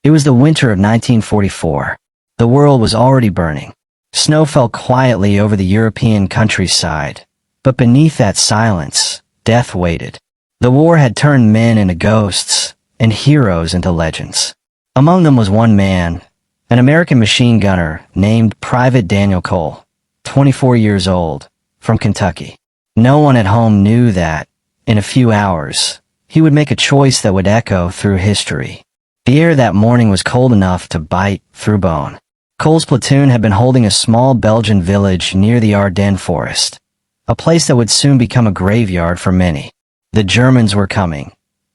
It was the winter of 1944. The world was already burning. Snow fell quietly over the European countryside, but beneath that silence, death waited. The war had turned men into ghosts, and heroes into legends. Among them was one man, an American machine gunner named Private Daniel Cole, 24 years old, from Kentucky. No one at home knew that, in a few hours, he would make a choice that would echo through history. The air that morning was cold enough to bite through bone. Cole's platoon had been holding a small Belgian village near the Ardennes forest, a place that would soon become a graveyard for many. The Germans were coming,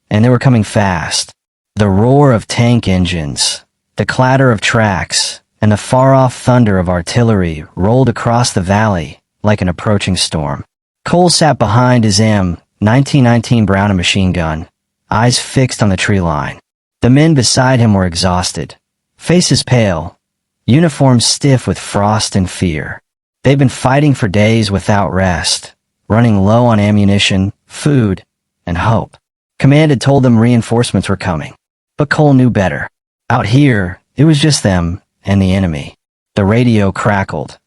and they were coming fast. The roar of tank engines, the clatter of tracks, and the far-off thunder of artillery rolled across the valley like an approaching storm. Cole sat behind his M1919 Browning machine gun, eyes fixed on the tree line. The men beside him were exhausted, faces pale, uniforms stiff with frost and fear. They'd been fighting for days without rest, running low on ammunition, food, and hope. Command had told them reinforcements were coming. But Cole knew better. Out here, it was just them and the enemy. The radio crackled,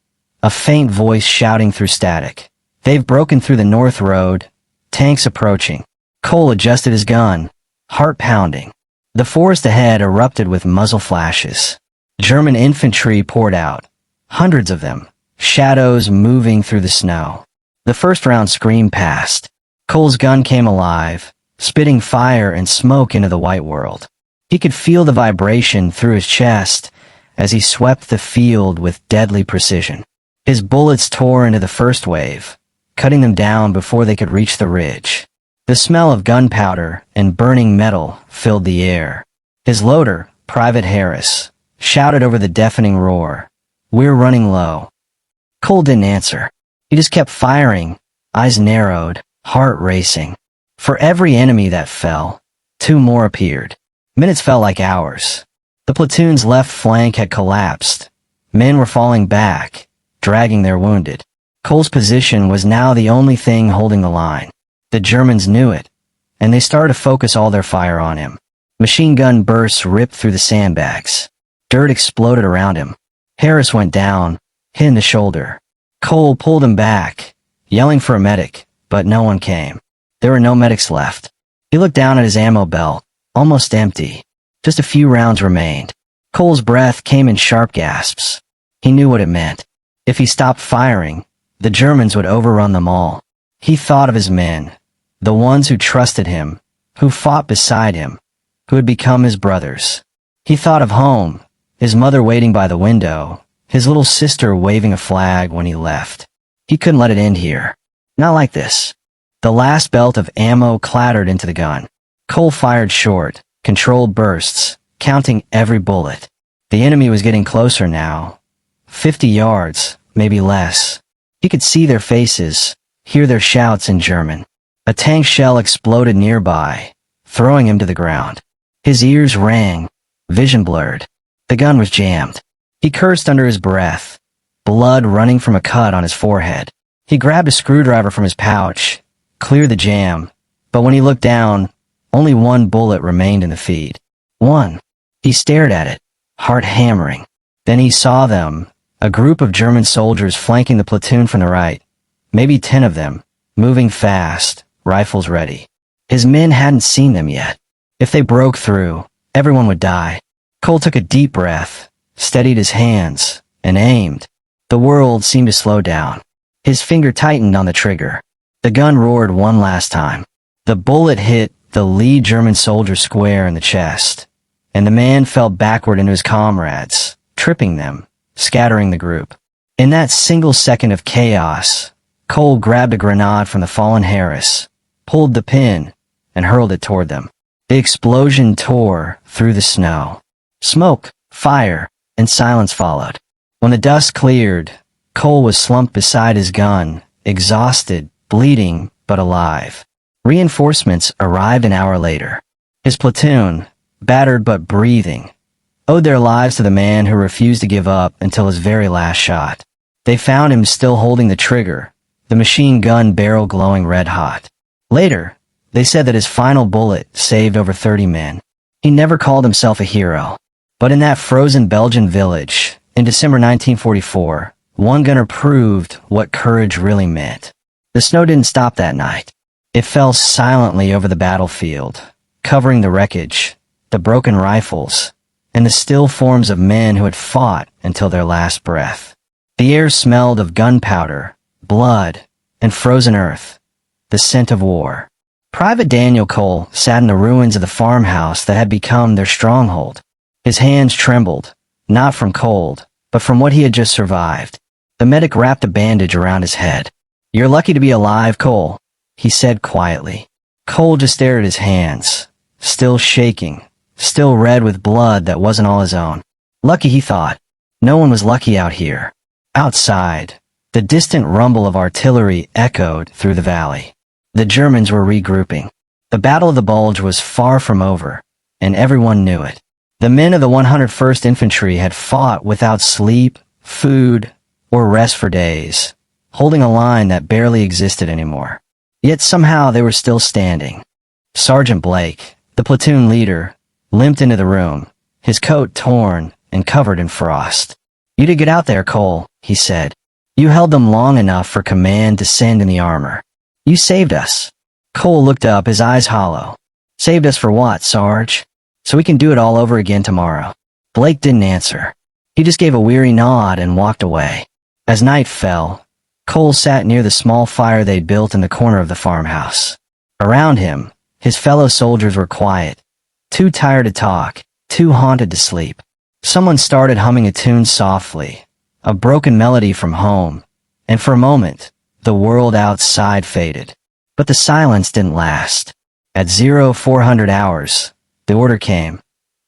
a faint voice shouting through static. They've broken through the North Road, tanks approaching. Cole adjusted his gun, heart pounding. The forest ahead erupted with muzzle flashes. German infantry poured out, hundreds of them, shadows moving through the snow. The first round screamed past. Cole's gun came alive, spitting fire and smoke into the white world. He could feel the vibration through his chest as he swept the field with deadly precision. His bullets tore into the first wave, cutting them down before they could reach the ridge. The smell of gunpowder and burning metal filled the air. His loader, Private Harris, shouted over the deafening roar, "We're running low." Cole didn't answer. He just kept firing, eyes narrowed, heart racing. For every enemy that fell, two more appeared. Minutes felt like hours. The platoon's left flank had collapsed. Men were falling back, dragging their wounded. Cole's position was now the only thing holding the line. The Germans knew it, and they started to focus all their fire on him. Machine gun bursts ripped through the sandbags. Dirt exploded around him. Harris went down, hit in the shoulder. Cole pulled him back, yelling for a medic, but no one came. There were no medics left. He looked down at his ammo belt, almost empty. Just a few rounds remained. Cole's breath came in sharp gasps. He knew what it meant. If he stopped firing, the Germans would overrun them all. He thought of his men, the ones who trusted him, who fought beside him, who had become his brothers. He thought of home, his mother waiting by the window, his little sister waving a flag when he left. He couldn't let it end here. Not like this. The last belt of ammo clattered into the gun. Cole fired short, controlled bursts, counting every bullet. The enemy was getting closer now. 50 yards, maybe less. He could see their faces, hear their shouts in German. A tank shell exploded nearby, throwing him to the ground. His ears rang, vision blurred. The gun was jammed. He cursed under his breath, blood running from a cut on his forehead. He grabbed a screwdriver from his pouch, cleared the jam, but when he looked down, only one bullet remained in the feed. One. He stared at it, heart hammering. Then he saw them, a group of German soldiers flanking the platoon from the right, maybe 10 of them, moving fast, rifles ready. His men hadn't seen them yet. If they broke through, everyone would die. Cole took a deep breath, steadied his hands, and aimed. The world seemed to slow down. His finger tightened on the trigger. The gun roared one last time. The bullet hit the lead German soldier square in the chest, and the man fell backward into his comrades, tripping them, scattering the group. In that single second of chaos, Cole grabbed a grenade from the fallen Harris, pulled the pin, and hurled it toward them. The explosion tore through the snow. Smoke, fire, and silence followed. When the dust cleared, Cole was slumped beside his gun, exhausted, bleeding, but alive. Reinforcements arrived an hour later. His platoon, battered but breathing, owed their lives to the man who refused to give up until his very last shot. They found him still holding the trigger, the machine gun barrel glowing red hot. Later, they said that his final bullet saved over 30 men. He never called himself a hero. But in that frozen Belgian village, in December 1944, one gunner proved what courage really meant. The snow didn't stop that night. It fell silently over the battlefield, covering the wreckage, the broken rifles, and the still forms of men who had fought until their last breath. The air smelled of gunpowder, blood, and frozen earth, the scent of war. Private Daniel Cole sat in the ruins of the farmhouse that had become their stronghold. His hands trembled, not from cold, but from what he had just survived. The medic wrapped a bandage around his head. "You're lucky to be alive, Cole," he said quietly. Cole just stared at his hands, still shaking, still red with blood that wasn't all his own. Lucky, he thought. No one was lucky out here. Outside, the distant rumble of artillery echoed through the valley. The Germans were regrouping. The Battle of the Bulge was far from over, and everyone knew it. The men of the 101st Infantry had fought without sleep, food, or rest for days, holding a line that barely existed anymore. Yet somehow they were still standing. Sergeant Blake, the platoon leader, limped into the room, his coat torn and covered in frost. "You did get out there, Cole," he said. "You held them long enough for command to send in the armor. You saved us." Cole looked up, his eyes hollow. "Saved us for what, Sarge? So we can do it all over again tomorrow." Blake didn't answer. He just gave a weary nod and walked away. As night fell, Cole sat near the small fire they'd built in the corner of the farmhouse. Around him, his fellow soldiers were quiet, too tired to talk, too haunted to sleep. Someone started humming a tune softly, a broken melody from home, and for a moment, the world outside faded. But the silence didn't last. At 0400 hours, the order came.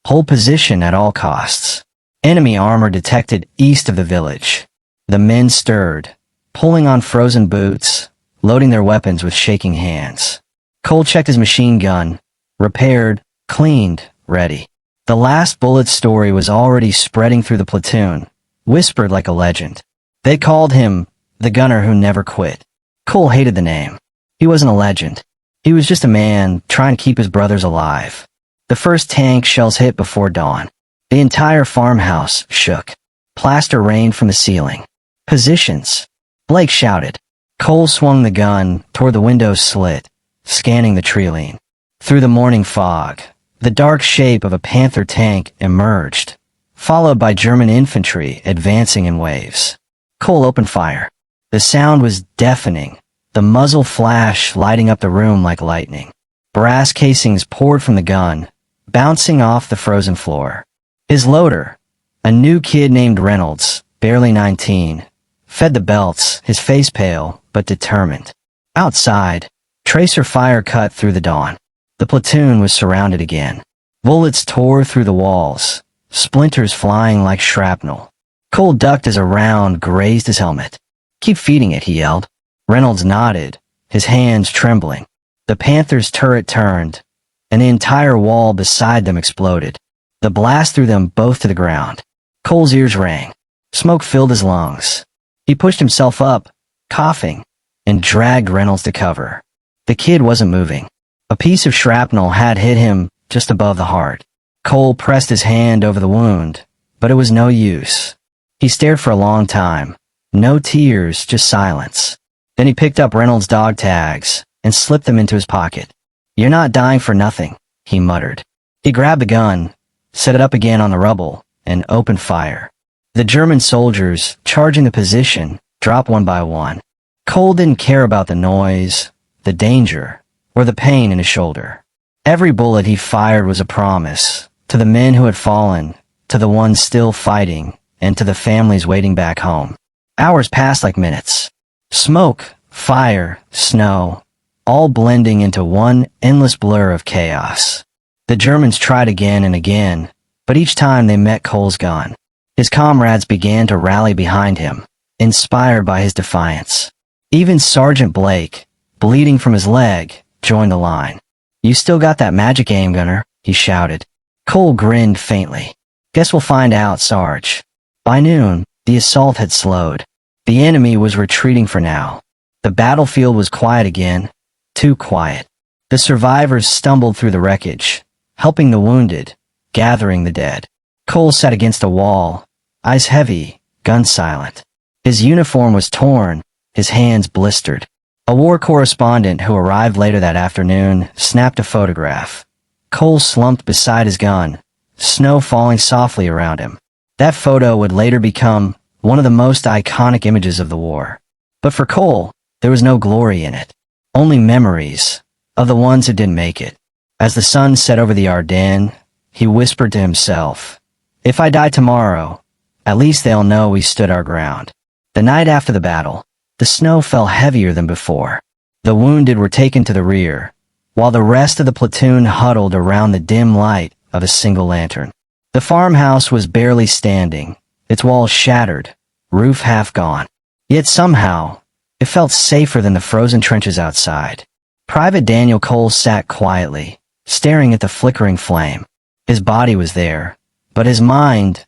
Hold position at all costs. Enemy armor detected east of the village. The men stirred, pulling on frozen boots, loading their weapons with shaking hands. Cole checked his machine gun, repaired, cleaned, ready. The last bullet story was already spreading through the platoon, whispered like a legend. They called him the gunner who never quit. Cole hated the name. He wasn't a legend. He was just a man trying to keep his brothers alive. The first tank shells hit before dawn. The entire farmhouse shook. Plaster rained from the ceiling. "Positions!" Blake shouted. Cole swung the gun toward the window's slit, scanning the treeline. Through the morning fog, the dark shape of a Panther tank emerged, followed by German infantry advancing in waves. Cole opened fire. The sound was deafening, the muzzle flash lighting up the room like lightning. Brass casings poured from the gun, bouncing off the frozen floor. His loader, a new kid named Reynolds, barely 19, fed the belts, his face pale but determined. Outside, tracer fire cut through the dawn. The platoon was surrounded again. Bullets tore through the walls, splinters flying like shrapnel. Cole ducked as a round grazed his helmet. "Keep feeding it," he yelled. Reynolds nodded, his hands trembling. The Panther's turret turned, and the entire wall beside them exploded. The blast threw them both to the ground. Cole's ears rang. Smoke filled his lungs. He pushed himself up, coughing, and dragged Reynolds to cover. The kid wasn't moving. A piece of shrapnel had hit him just above the heart. Cole pressed his hand over the wound, but it was no use. He stared for a long time. No tears, just silence. Then he picked up Reynolds' dog tags and slipped them into his pocket. "You're not dying for nothing," he muttered. He grabbed the gun, set it up again on the rubble, and opened fire. The German soldiers, charging the position, dropped one by one. Cole didn't care about the noise, the danger, or the pain in his shoulder. Every bullet he fired was a promise, to the men who had fallen, to the ones still fighting, and to the families waiting back home. Hours passed like minutes. Smoke, fire, snow, all blending into one endless blur of chaos. The Germans tried again and again, but each time they met Cole's gun. His comrades began to rally behind him, inspired by his defiance. Even Sergeant Blake, bleeding from his leg, joined the line. "You still got that magic aim, Gunner," he shouted. Cole grinned faintly. "Guess we'll find out, Sarge." By noon, the assault had slowed. The enemy was retreating for now. The battlefield was quiet again, too quiet. The survivors stumbled through the wreckage, helping the wounded, gathering the dead. Cole sat against a wall, eyes heavy, gun silent. His uniform was torn, his hands blistered. A war correspondent who arrived later that afternoon snapped a photograph. Cole slumped beside his gun, snow falling softly around him. That photo would later become one of the most iconic images of the war. But for Cole, there was no glory in it. Only memories of the ones who didn't make it. As the sun set over the Ardennes, he whispered to himself, "If I die tomorrow, at least they'll know we stood our ground." The night after the battle, the snow fell heavier than before. The wounded were taken to the rear, while the rest of the platoon huddled around the dim light of a single lantern. The farmhouse was barely standing, its walls shattered, roof half gone. Yet somehow, it felt safer than the frozen trenches outside. Private Daniel Cole sat quietly, staring at the flickering flame. His body was there, but his mind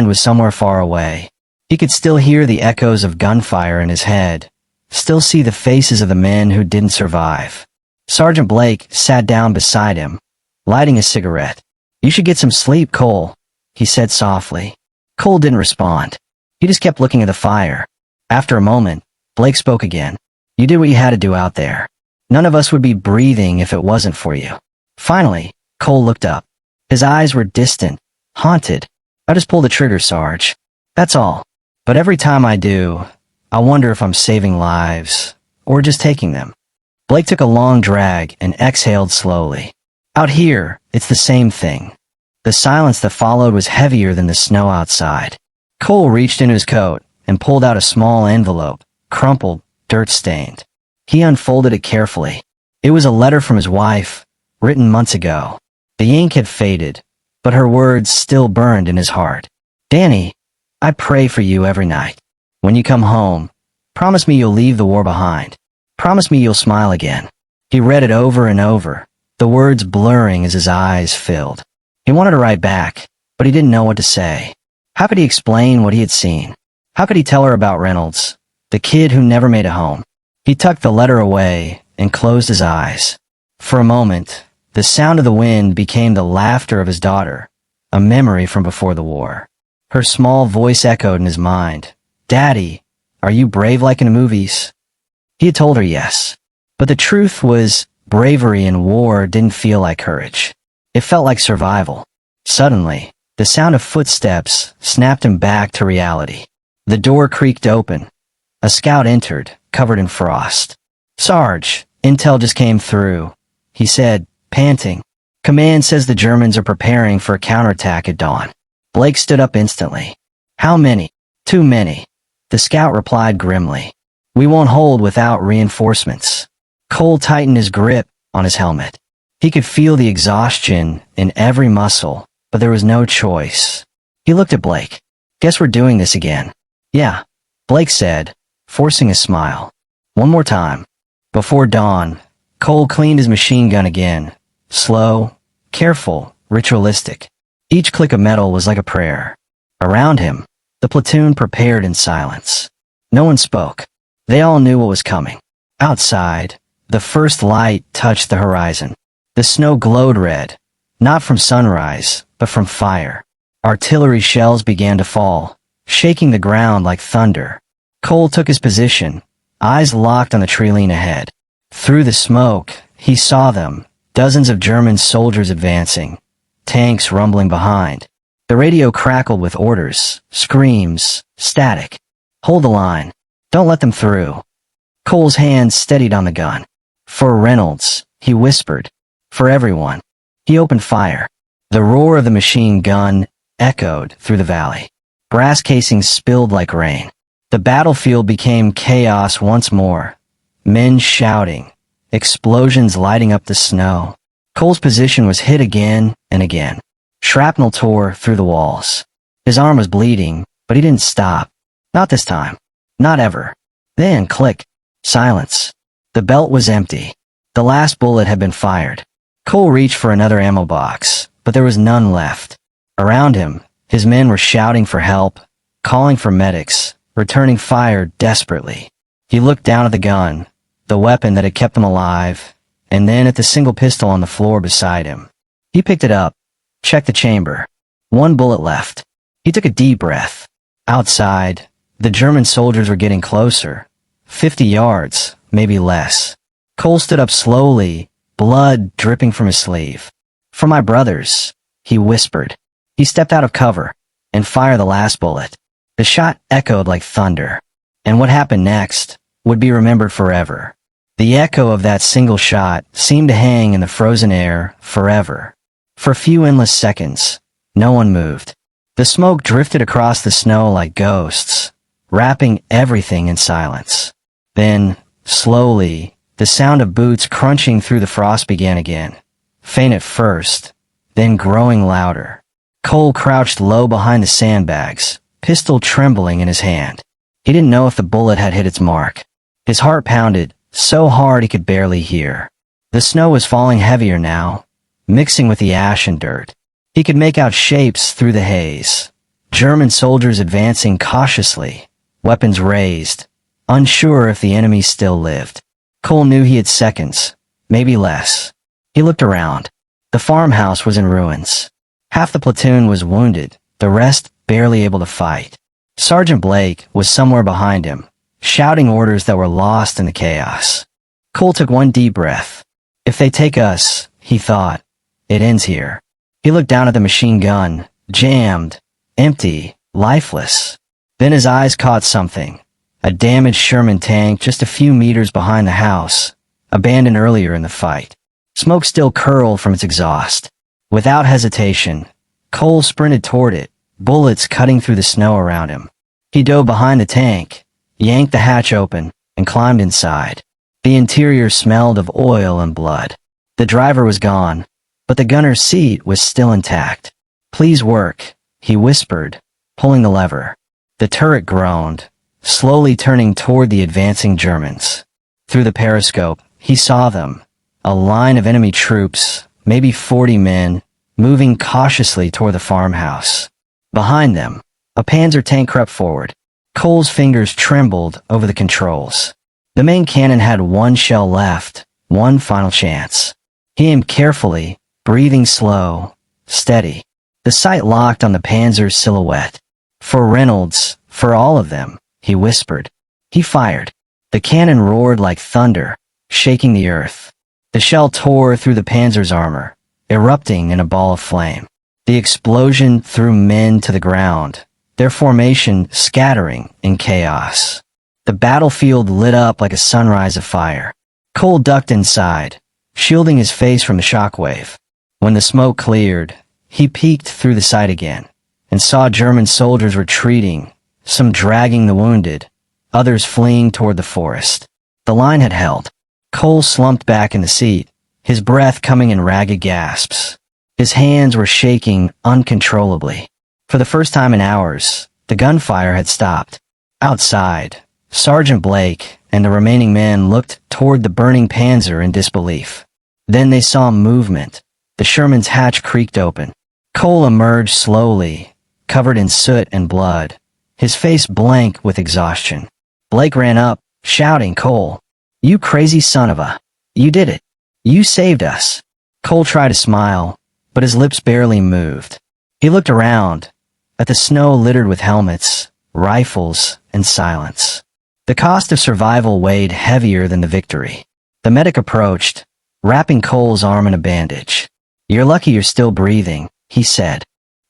was somewhere far away. He could still hear the echoes of gunfire in his head, still see the faces of the men who didn't survive. Sergeant Blake sat down beside him, lighting a cigarette. "You should get some sleep, Cole," he said softly. Cole didn't respond. He just kept looking at the fire. After a moment, Blake spoke again. "You did what you had to do out there. None of us would be breathing if it wasn't for you." Finally, Cole looked up. His eyes were distant, haunted. "I just pulled the trigger, Sarge. That's all. But every time I do, I wonder if I'm saving lives, or just taking them." Blake took a long drag and exhaled slowly. "Out here, it's the same thing." The silence that followed was heavier than the snow outside. Cole reached into his coat and pulled out a small envelope, crumpled, dirt-stained. He unfolded it carefully. It was a letter from his wife, written months ago. The ink had faded, but her words still burned in his heart. "Danny, I pray for you every night. When you come home, promise me you'll leave the war behind. Promise me you'll smile again." He read it over and over, the words blurring as his eyes filled. He wanted to write back, but he didn't know what to say. How could he explain what he had seen? How could he tell her about Reynolds, the kid who never made it home? He tucked the letter away and closed his eyes. For a moment, the sound of the wind became the laughter of his daughter, a memory from before the war. Her small voice echoed in his mind. "Daddy, are you brave like in the movies?" He had told her yes. But the truth was, bravery in war didn't feel like courage. It felt like survival. Suddenly, the sound of footsteps snapped him back to reality. The door creaked open. A scout entered, covered in frost. "Sarge, intel just came through," he said, panting. "Command says the Germans are preparing for a counterattack at dawn." Blake stood up instantly. "How many?" "Too many," the scout replied grimly. "We won't hold without reinforcements." Cole tightened his grip on his helmet. He could feel the exhaustion in every muscle, but there was no choice. He looked at Blake. "Guess we're doing this again." "Yeah," Blake said, forcing a smile. "One more time." Before dawn, Cole cleaned his machine gun again. Slow, careful, ritualistic. Each click of metal was like a prayer. Around him, the platoon prepared in silence. No one spoke. They all knew what was coming. Outside, the first light touched the horizon. The snow glowed red, not from sunrise, but from fire. Artillery shells began to fall, shaking the ground like thunder. Cole took his position, eyes locked on the tree line ahead. Through the smoke, he saw them, dozens of German soldiers advancing, tanks rumbling behind. The radio crackled with orders, screams, static. "Hold the line. Don't let them through." Cole's hands steadied on the gun. "For Reynolds," he whispered. "For everyone." He opened fire. The roar of the machine gun echoed through the valley. Brass casings spilled like rain. The battlefield became chaos once more. Men shouting, explosions lighting up the snow. Cole's position was hit again and again. Shrapnel tore through the walls. His arm was bleeding, but he didn't stop. Not this time. Not ever. Then, click. Silence. The belt was empty. The last bullet had been fired. Cole reached for another ammo box, but there was none left. Around him, his men were shouting for help, calling for medics, returning fire desperately. He looked down at the gun, the weapon that had kept him alive, and then at the single pistol on the floor beside him. He picked it up, checked the chamber. One bullet left. He took a deep breath. Outside, the German soldiers were getting closer. 50 yards, maybe less. Cole stood up slowly, blood dripping from his sleeve. "For my brothers," he whispered. He stepped out of cover and fired the last bullet. The shot echoed like thunder. And what happened next would be remembered forever. The echo of that single shot seemed to hang in the frozen air forever. For a few endless seconds, no one moved. The smoke drifted across the snow like ghosts, wrapping everything in silence. Then, slowly, the sound of boots crunching through the frost began again. Faint at first, then growing louder. Cole crouched low behind the sandbags, pistol trembling in his hand. He didn't know if the bullet had hit its mark. His heart pounded so hard he could barely hear. The snow was falling heavier now, mixing with the ash and dirt. He could make out shapes through the haze. German soldiers advancing cautiously, weapons raised, unsure if the enemy still lived. Cole knew he had seconds, maybe less. He looked around. The farmhouse was in ruins. Half the platoon was wounded, the rest barely able to fight. Sergeant Blake was somewhere behind him, shouting orders that were lost in the chaos. Cole took one deep breath. If they take us, he thought, it ends here. He looked down at the machine gun, jammed, empty, lifeless. Then his eyes caught something. A damaged Sherman tank just a few meters behind the house, abandoned earlier in the fight. Smoke still curled from its exhaust. Without hesitation, Cole sprinted toward it, bullets cutting through the snow around him. He dove behind the tank, yanked the hatch open, and climbed inside. The interior smelled of oil and blood. The driver was gone, but the gunner's seat was still intact. "Please work," he whispered, pulling the lever. The turret groaned, slowly turning toward the advancing Germans. Through the periscope, he saw them, a line of enemy troops, maybe 40 men, moving cautiously toward the farmhouse. Behind them, a Panzer tank crept forward. Cole's fingers trembled over the controls. The main cannon had one shell left, one final chance. He aimed carefully, breathing slow, steady. The sight locked on the Panzer's silhouette. "For Reynolds, for all of them," he whispered. He fired. The cannon roared like thunder, shaking the earth. The shell tore through the Panzer's armor, erupting in a ball of flame. The explosion threw men to the ground, their formation scattering in chaos. The battlefield lit up like a sunrise of fire. Cole ducked inside, shielding his face from the shockwave. When the smoke cleared, he peeked through the sight again, and saw German soldiers retreating, some dragging the wounded, others fleeing toward the forest. The line had held. Cole slumped back in the seat, his breath coming in ragged gasps. His hands were shaking uncontrollably. For the first time in hours, the gunfire had stopped. Outside, Sergeant Blake and the remaining men looked toward the burning Panzer in disbelief. Then they saw movement. The Sherman's hatch creaked open. Cole emerged slowly, covered in soot and blood, his face blank with exhaustion. Blake ran up, shouting, "Cole, you crazy son of a... You did it. You saved us." Cole tried to smile, but his lips barely moved. He looked around, at the snow littered with helmets, rifles, and silence. The cost of survival weighed heavier than the victory. The medic approached, wrapping Cole's arm in a bandage. "You're lucky you're still breathing," he said.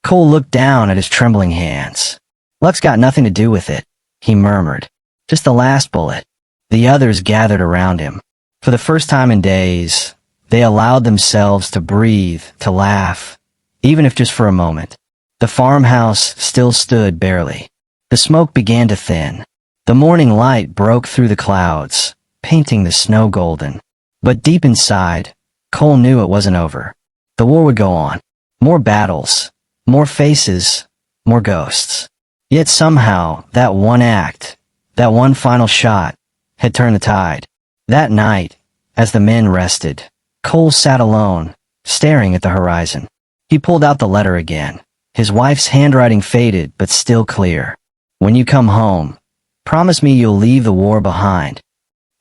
Cole looked down at his trembling hands. "Luck's got nothing to do with it," he murmured. "Just the last bullet." The others gathered around him. For the first time in days, they allowed themselves to breathe, to laugh, even if just for a moment. The farmhouse still stood barely. The smoke began to thin. The morning light broke through the clouds, painting the snow golden. But deep inside, Cole knew it wasn't over. The war would go on. More battles, more faces, more ghosts. Yet somehow, that one act, that one final shot, had turned the tide. That night, as the men rested, Cole sat alone, staring at the horizon. He pulled out the letter again. His wife's handwriting faded but still clear. "When you come home, promise me you'll leave the war behind."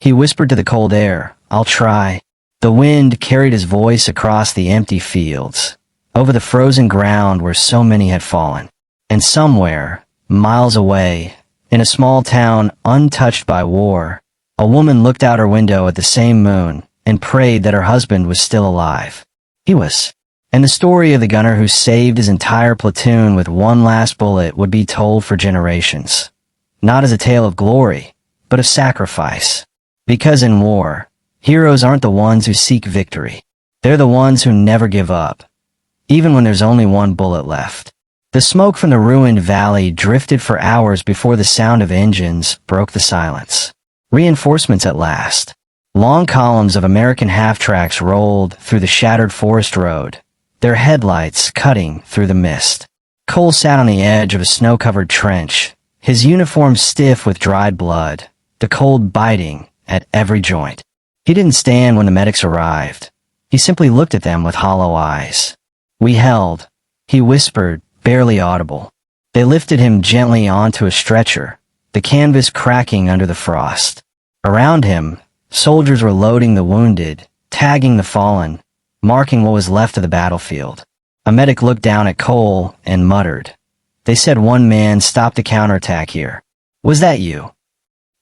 He whispered to the cold air, "I'll try." The wind carried his voice across the empty fields, over the frozen ground where so many had fallen. And somewhere, miles away, in a small town untouched by war, a woman looked out her window at the same moon and prayed that her husband was still alive. He was. And the story of the gunner who saved his entire platoon with one last bullet would be told for generations. Not as a tale of glory, but of sacrifice. Because in war, heroes aren't the ones who seek victory. They're the ones who never give up, even when there's only one bullet left. The smoke from the ruined valley drifted for hours before the sound of engines broke the silence. Reinforcements at last. Long columns of American half-tracks rolled through the shattered forest road, their headlights cutting through the mist. Cole sat on the edge of a snow-covered trench, his uniform stiff with dried blood, the cold biting at every joint. He didn't stand when the medics arrived. He simply looked at them with hollow eyes. "We held," he whispered, barely audible. They lifted him gently onto a stretcher, the canvas cracking under the frost. Around him, soldiers were loading the wounded, tagging the fallen, marking what was left of the battlefield. A medic looked down at Cole and muttered. "They said one man stopped a counterattack here. Was that you?"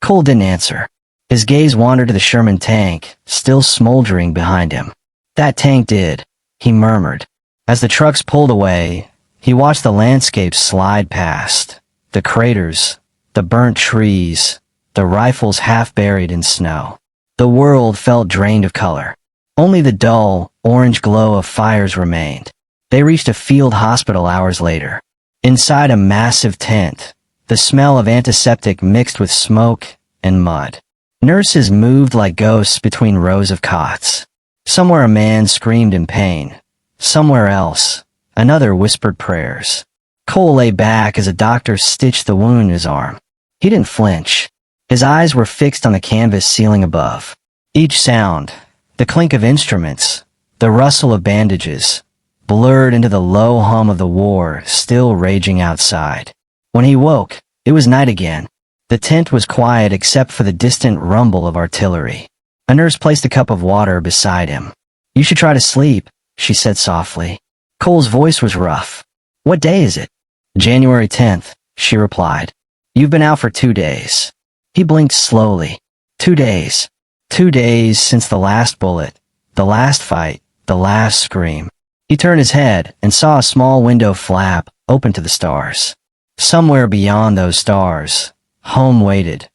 Cole didn't answer. His gaze wandered to the Sherman tank, still smoldering behind him. "That tank did," he murmured. As the trucks pulled away, he watched the landscape slide past. The craters, the burnt trees, the rifles half buried in snow. The world felt drained of color. Only the dull, orange glow of fires remained. They reached a field hospital hours later. Inside a massive tent, the smell of antiseptic mixed with smoke and mud. Nurses moved like ghosts between rows of cots. Somewhere a man screamed in pain. Somewhere else, another whispered prayers. Cole lay back as a doctor stitched the wound in his arm. He didn't flinch. His eyes were fixed on the canvas ceiling above. Each sound, the clink of instruments, the rustle of bandages, blurred into the low hum of the war still raging outside. When he woke, it was night again. The tent was quiet except for the distant rumble of artillery. A nurse placed a cup of water beside him. "You should try to sleep," she said softly. Cole's voice was rough. "What day is it?" "January 10th, she replied. "You've been out for 2 days. He blinked slowly. 2 days. 2 days since the last bullet, the last fight, the last scream. He turned his head and saw a small window flap open to the stars. Somewhere beyond those stars, home waited.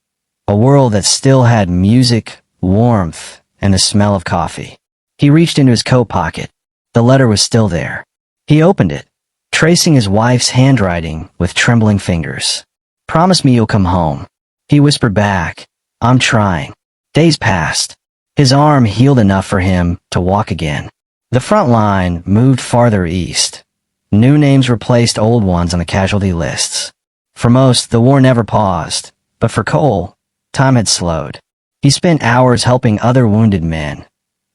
A world that still had music, warmth, and the smell of coffee. He reached into his coat pocket. The letter was still there. He opened it, tracing his wife's handwriting with trembling fingers. "Promise me you'll come home." He whispered back, "I'm trying." Days passed. His arm healed enough for him to walk again. The front line moved farther east. New names replaced old ones on the casualty lists. For most, the war never paused, but for Cole, time had slowed. He spent hours helping other wounded men,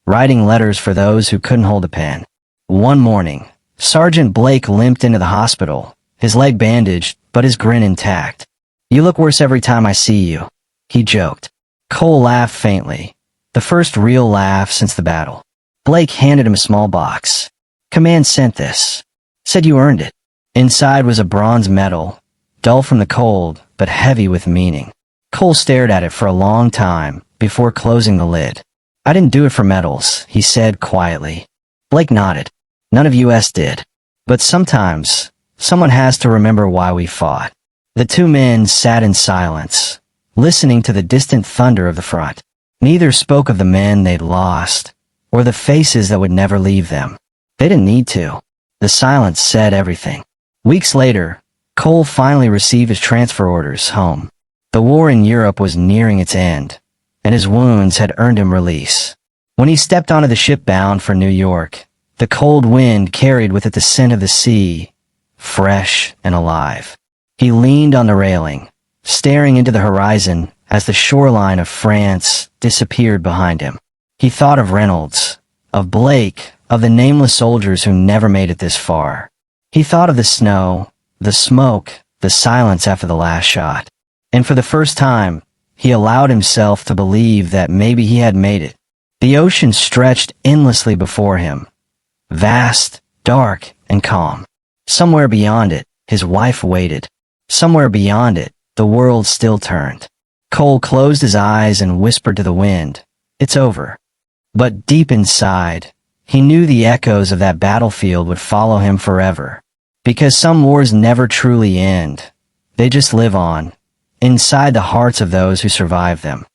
writing letters for those who couldn't hold a pen. One morning, Sergeant Blake limped into the hospital, his leg bandaged, but his grin intact. "You look worse every time I see you," he joked. Cole laughed faintly, the first real laugh since the battle. Blake handed him a small box. "Command sent this. Said you earned it." Inside was a bronze medal, dull from the cold, but heavy with meaning. Cole stared at it for a long time before closing the lid. "I didn't do it for medals," he said quietly. Blake nodded. "None of us did. But sometimes, someone has to remember why we fought." The two men sat in silence, listening to the distant thunder of the front. Neither spoke of the men they'd lost, or the faces that would never leave them. They didn't need to. The silence said everything. Weeks later, Cole finally received his transfer orders home. The war in Europe was nearing its end, and his wounds had earned him release. When he stepped onto the ship bound for New York, the cold wind carried with it the scent of the sea, fresh and alive. He leaned on the railing, staring into the horizon as the shoreline of France disappeared behind him. He thought of Reynolds, of Blake, of the nameless soldiers who never made it this far. He thought of the snow, the smoke, the silence after the last shot. And for the first time, he allowed himself to believe that maybe he had made it. The ocean stretched endlessly before him. Vast, dark and calm. Somewhere beyond it, his wife waited. Somewhere beyond it, the world still turned. Cole closed his eyes and whispered to the wind, "It's over." But deep inside, he knew the echoes of that battlefield would follow him forever. Because some wars never truly end. They just live on, inside the hearts of those who survive them.